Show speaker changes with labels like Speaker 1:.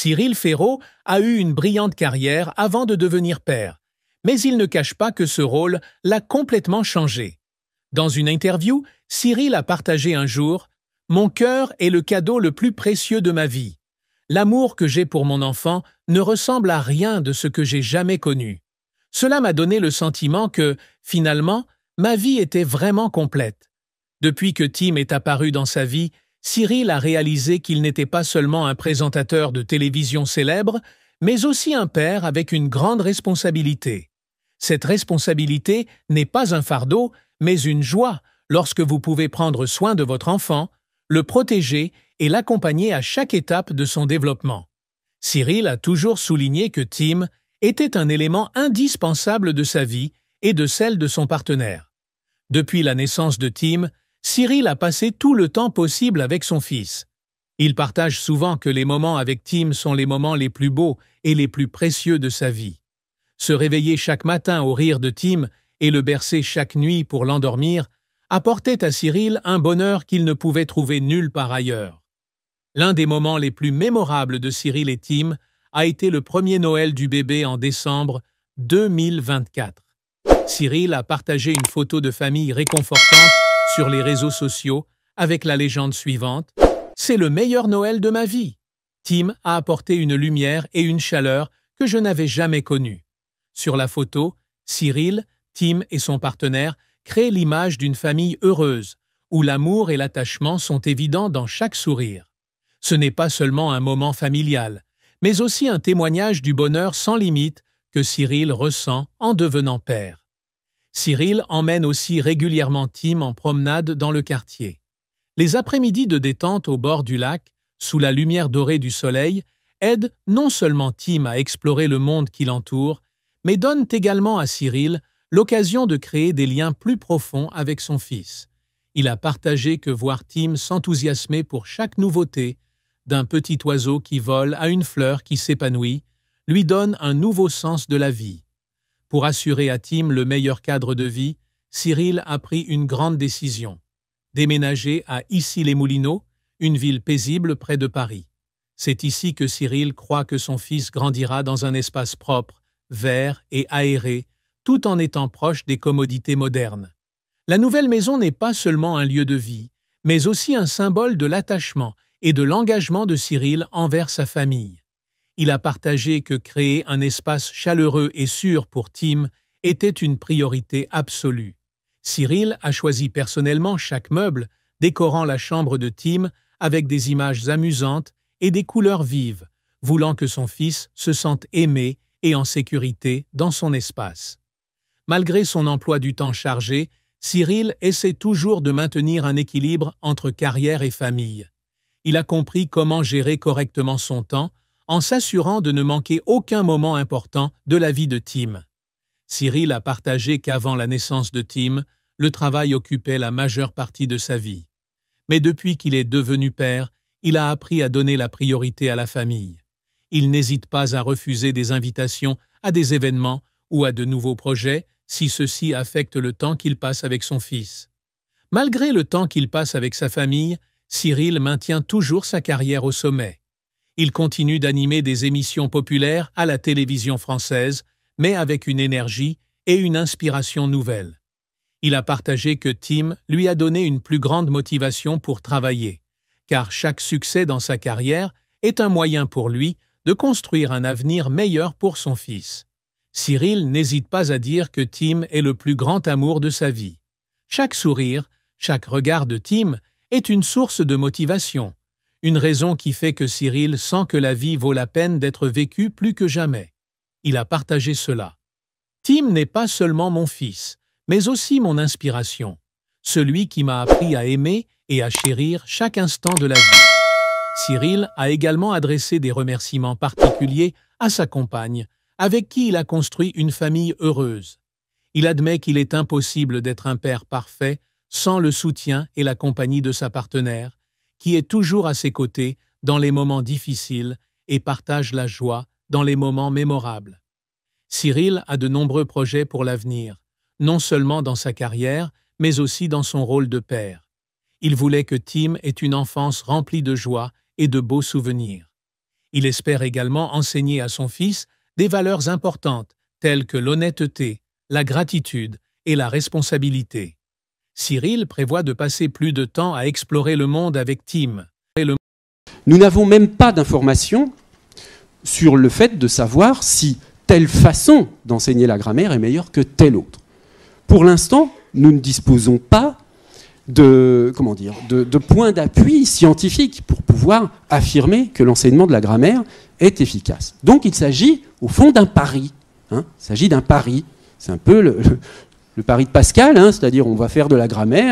Speaker 1: Cyril Ferraud a eu une brillante carrière avant de devenir père, mais il ne cache pas que ce rôle l'a complètement changé. Dans une interview, Cyril a partagé un jour « Mon cœur est le cadeau le plus précieux de ma vie. L'amour que j'ai pour mon enfant ne ressemble à rien de ce que j'ai jamais connu. Cela m'a donné le sentiment que, finalement, ma vie était vraiment complète. Depuis que Tim est apparu dans sa vie, Cyril a réalisé qu'il n'était pas seulement un présentateur de télévision célèbre, mais aussi un père avec une grande responsabilité. Cette responsabilité n'est pas un fardeau, mais une joie lorsque vous pouvez prendre soin de votre enfant, le protéger et l'accompagner à chaque étape de son développement. Cyril a toujours souligné que Tim était un élément indispensable de sa vie et de celle de son partenaire. Depuis la naissance de Tim, Cyril a passé tout le temps possible avec son fils. Il partage souvent que les moments avec Tim sont les moments les plus beaux et les plus précieux de sa vie. Se réveiller chaque matin au rire de Tim et le bercer chaque nuit pour l'endormir apportait à Cyril un bonheur qu'il ne pouvait trouver nulle part ailleurs. L'un des moments les plus mémorables de Cyril et Tim a été le premier Noël du bébé en décembre 2024. Cyril a partagé une photo de famille réconfortante sur les réseaux sociaux avec la légende suivante « C'est le meilleur Noël de ma vie ». Tim a apporté une lumière et une chaleur que je n'avais jamais connues. Sur la photo, Cyril, Tim et son partenaire créent l'image d'une famille heureuse, où l'amour et l'attachement sont évidents dans chaque sourire. Ce n'est pas seulement un moment familial, mais aussi un témoignage du bonheur sans limite que Cyril ressent en devenant père. Cyril emmène aussi régulièrement Tim en promenade dans le quartier. Les après-midi de détente au bord du lac, sous la lumière dorée du soleil, aident non seulement Tim à explorer le monde qui l'entoure, mais donnent également à Cyril l'occasion de créer des liens plus profonds avec son fils. Il a partagé que voir Tim s'enthousiasmer pour chaque nouveauté, d'un petit oiseau qui vole à une fleur qui s'épanouit, lui donne un nouveau sens de la vie. Pour assurer à Tim le meilleur cadre de vie, Cyril a pris une grande décision. Déménager à Issy-les-Moulineaux, une ville paisible près de Paris. C'est ici que Cyril croit que son fils grandira dans un espace propre, vert et aéré, tout en étant proche des commodités modernes. La nouvelle maison n'est pas seulement un lieu de vie, mais aussi un symbole de l'attachement et de l'engagement de Cyril envers sa famille. Il a partagé que créer un espace chaleureux et sûr pour Tim était une priorité absolue. Cyril a choisi personnellement chaque meuble, décorant la chambre de Tim avec des images amusantes et des couleurs vives, voulant que son fils se sente aimé et en sécurité dans son espace. Malgré son emploi du temps chargé, Cyril essaie toujours de maintenir un équilibre entre carrière et famille. Il a compris comment gérer correctement son temps en s'assurant de ne manquer aucun moment important de la vie de Tim. Cyril a partagé qu'avant la naissance de Tim, le travail occupait la majeure partie de sa vie. Mais depuis qu'il est devenu père, il a appris à donner la priorité à la famille. Il n'hésite pas à refuser des invitations à des événements ou à de nouveaux projets si ceux-ci affectent le temps qu'il passe avec son fils. Malgré le temps qu'il passe avec sa famille, Cyril maintient toujours sa carrière au sommet. Il continue d'animer des émissions populaires à la télévision française, mais avec une énergie et une inspiration nouvelles. Il a partagé que Tim lui a donné une plus grande motivation pour travailler, car chaque succès dans sa carrière est un moyen pour lui de construire un avenir meilleur pour son fils. Cyril n'hésite pas à dire que Tim est le plus grand amour de sa vie. Chaque sourire, chaque regard de Tim est une source de motivation, une raison qui fait que Cyril sent que la vie vaut la peine d'être vécue plus que jamais. Il a partagé cela. Tim n'est pas seulement mon fils, mais aussi mon inspiration, celui qui m'a appris à aimer et à chérir chaque instant de la vie. Cyril a également adressé des remerciements particuliers à sa compagne, avec qui il a construit une famille heureuse. Il admet qu'il est impossible d'être un père parfait sans le soutien et la compagnie de sa partenaire, qui est toujours à ses côtés dans les moments difficiles et partage la joie dans les moments mémorables. Cyril a de nombreux projets pour l'avenir, non seulement dans sa carrière, mais aussi dans son rôle de père. Il voulait que Tim ait une enfance remplie de joie et de beaux souvenirs. Il espère également enseigner à son fils des valeurs importantes telles que l'honnêteté, la gratitude et la responsabilité. Cyril prévoit de passer plus de temps à explorer le monde avec Tim.
Speaker 2: Nous n'avons même pas d'informations sur le fait de savoir si telle façon d'enseigner la grammaire est meilleure que telle autre. Pour l'instant, nous ne disposons pas de points d'appui scientifiques pour pouvoir affirmer que l'enseignement de la grammaire est efficace. Donc il s'agit au fond d'un pari. Il s'agit d'un pari. C'est un peu le pari de Pascal, c'est-à-dire on va faire de la grammaire